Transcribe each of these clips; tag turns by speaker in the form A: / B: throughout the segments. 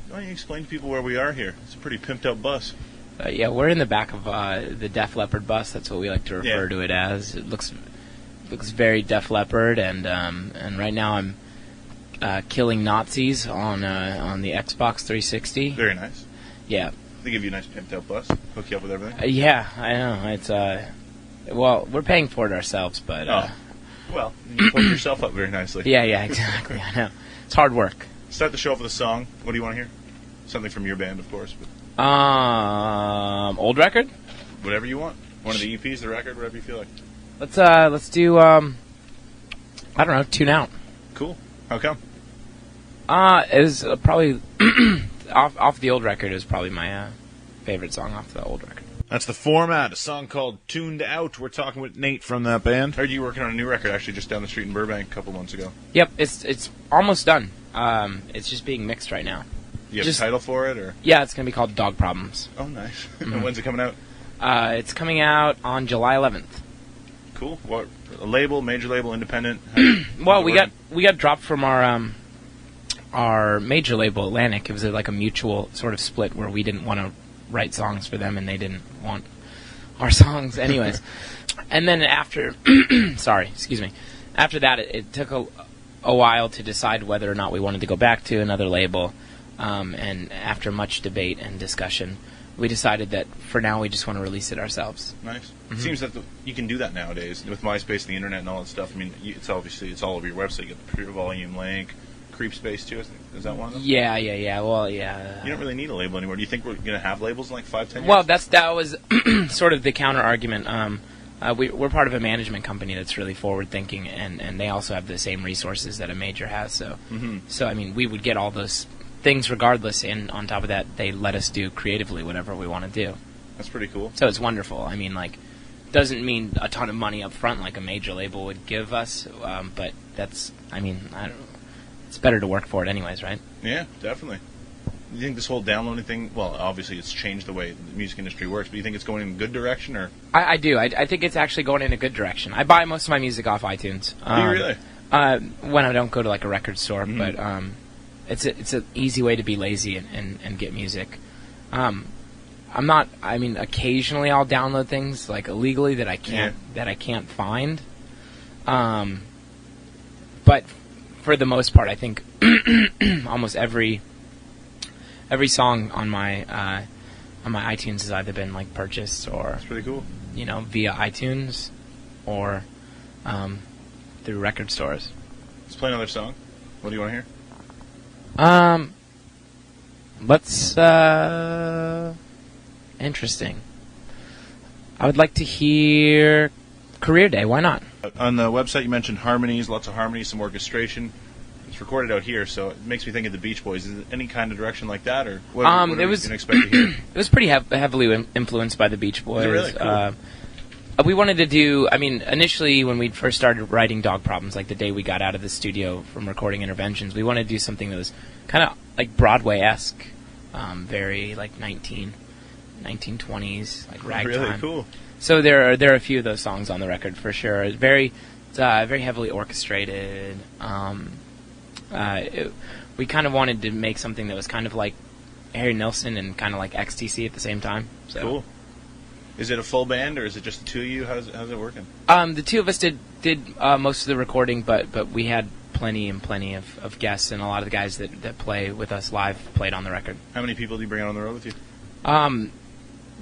A: Why don't you explain to people where we are here? It's a pretty pimped out bus.
B: Yeah, we're in the back of the Def Leppard bus. That's what we like to refer to it as. It looks very Def Leppard, and right now I'm killing Nazis on the Xbox 360.
A: Very nice.
B: Yeah.
A: They give you a nice pimped out bus. Hook you up with everything.
B: Yeah, I know. It's well, we're paying for it ourselves, but
A: well, you hook yourself up very nicely.
B: Yeah, exactly. I know. It's hard work.
A: Start the show off with a song. What do you want to hear? Something from your band, of course. But
B: old record?
A: Whatever you want. One of the EPs, the record, whatever you feel like.
B: Let's do I don't know, Tune Out.
A: Cool. How come?
B: It was probably off the old record. It was probably my favorite song off the old record.
A: That's The Format, a song called Tuned Out. We're talking with Nate from that band. Heard you working on a new record actually just down the street in Burbank a couple months ago.
B: Yep, it's almost done. It's just being mixed right now.
A: You have a title for it, or?
B: Yeah, it's going to be called Dog Problems.
A: Oh, nice. Mm-hmm. And when's it coming out?
B: It's coming out on July 11th.
A: Cool. What, a label, major label, independent?
B: Well, we got dropped from our major label, Atlantic. It was like a mutual sort of split where we didn't want to write songs for them and they didn't want our songs anyways. And then after after that it took a while to decide whether or not we wanted to go back to another label, and after much debate and discussion we decided that for now we just want to release it ourselves.
A: Nice. Mm-hmm. It seems that you can do that nowadays with MySpace and the internet and all that stuff. I mean, it's all over your website. You get the pure volume link, Creep Space too. Is that one of them?
B: Yeah. Well, yeah.
A: You don't really need a label anymore. Do you think we're going to have labels in like 5-10 years?
B: Well, that was sort of the counter argument. We're part of a management company that's really forward thinking, and they also have the same resources that a major has. So, I mean, we would get all those things regardless, and on top of that, they let us do creatively whatever we want to do.
A: That's pretty cool.
B: So it's wonderful. I mean, like, doesn't mean a ton of money up front like a major label would give us, but that's, I mean, I don't know. It's better to work for it anyways, right?
A: Yeah, definitely. You think this whole downloading thing, well, obviously it's changed the way the music industry works, but you think it's going in a good direction, or?
B: I do. I think it's actually going in a good direction. I buy most of my music off iTunes.
A: Do you really?
B: When I don't go to like a record store, but it's an easy way to be lazy and get music. I'm not. I mean, occasionally I'll download things like illegally that I can't find. But for the most part, I think almost every song on my iTunes has either been like purchased or
A: that's pretty cool.
B: You know, via iTunes or through record stores.
A: Let's play another song. What do you want to hear?
B: Interesting. I would like to hear Career Day. Why not?
A: On the website you mentioned harmonies, lots of harmonies, some orchestration. It's recorded out here, so it makes me think of the Beach Boys. Is it any kind of direction like that, or what are we going to expect to hear?
B: It was pretty heavily influenced by the Beach Boys.
A: Is it really? Cool.
B: We wanted to do, I mean, initially when we first started writing Dog Problems, like the day we got out of the studio from recording Interventions, we wanted to do something that was kind of like Broadway-esque, very like 1920s, like ragtime.
A: Really cool.
B: So there are a few of those songs on the record for sure. It's very heavily orchestrated. We kind of wanted to make something that was kind of like Harry Nilsson and kind of like XTC at the same time. So. Cool.
A: Is it a full band, or is it just the two of you? How's it working?
B: The two of us did most of the recording, but we had plenty of guests, and a lot of the guys that play with us live played on the record.
A: How many people do you bring out on the road with you?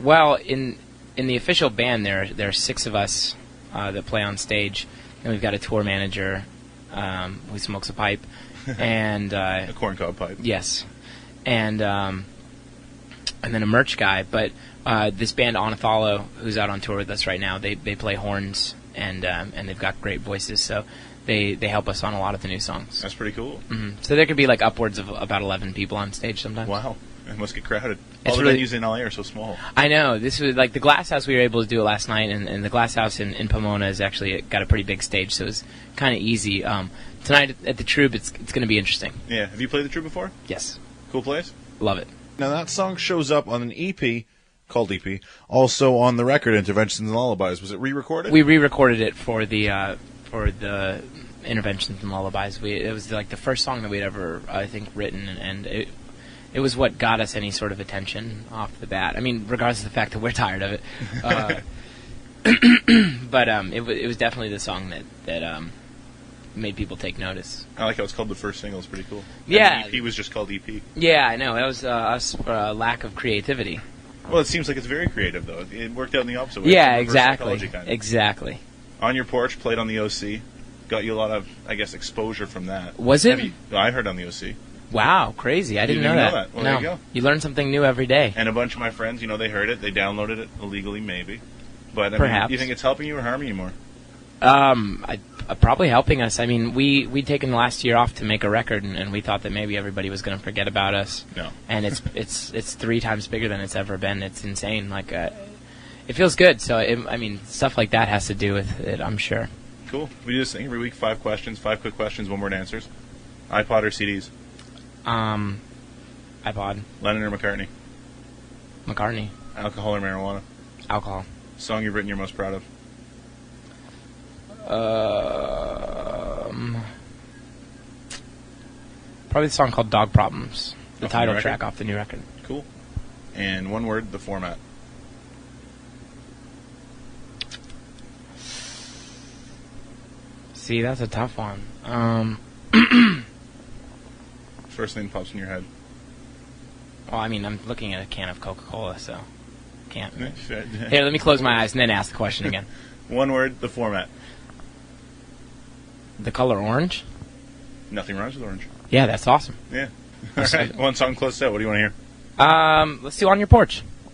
B: Well, in the official band, there are 6 of us that play on stage, and we've got a tour manager who smokes a pipe, and
A: a corncob pipe.
B: Yes, and then a merch guy. But this band Onithalo, who's out on tour with us right now, they play horns, and they've got great voices, so they help us on a lot of the new songs.
A: That's pretty cool.
B: Mm-hmm. So there could be like upwards of about 11 people on stage sometimes.
A: Wow. It must get crowded. All the venues in LA are so small.
B: I know. This was like the Glass House. We were able to do it last night, and the Glass House in Pomona has actually got a pretty big stage, so it's kind of easy. Tonight at the Troupe, it's going to be interesting.
A: Yeah. Have you played the Troupe before?
B: Yes.
A: Cool place?
B: Love it.
A: Now that song shows up on an EP called EP, also on the record Interventions and Lullabies. Was it re-recorded?
B: We re-recorded it for the Interventions and Lullabies. It was like the first song that we'd ever, I think, written, and it it was what got us any sort of attention off the bat. I mean, regardless of the fact that we're tired of it. But it was definitely the song that made people take notice.
A: I like how it's called the first single. It's pretty cool.
B: Yeah.
A: And the EP was just called EP.
B: Yeah, I know. That was us for a lack of creativity.
A: Well, it seems like it's very creative, though. It worked out in the opposite way.
B: Yeah, exactly.
A: Kind of.
B: Exactly.
A: On Your Porch, played on the OC. Got you a lot of, I guess, exposure from that.
B: Was it?
A: I heard on the OC.
B: Wow, crazy. I didn't know that.
A: Well,
B: no.
A: there you go.
B: You learn something new every day.
A: And a bunch of my friends, they heard it. They downloaded it illegally, maybe. But,
B: Perhaps.
A: Do you think it's helping you or harming you more?
B: Probably helping us. I mean, we'd taken the last year off to make a record, and we thought that maybe everybody was going to forget about us.
A: No.
B: And it's 3 times bigger than it's ever been. It's insane. Like, it feels good. So, stuff like that has to do with it, I'm sure.
A: Cool. We do this thing every week, 5 questions, 5 quick questions, 1-word answers. iPod or CDs?
B: iPod.
A: Lennon or McCartney?
B: McCartney.
A: Alcohol or marijuana?
B: Alcohol.
A: Song you've written you're most proud of?
B: Probably the song called Dog Problems. The
A: Off
B: title
A: the
B: track off the new record.
A: Cool. And 1 word, the format.
B: See, that's a tough one.
A: First thing that pops in your head.
B: Well, I'm looking at a can of Coca-Cola, so can't.
A: Here,
B: Here, let me close my eyes and then ask the question again.
A: 1 word, the format.
B: The color orange?
A: Nothing rhymes with orange.
B: Yeah, that's awesome.
A: Yeah. All right. One song closed out. What do you want to hear?
B: Let's do On Your Porch.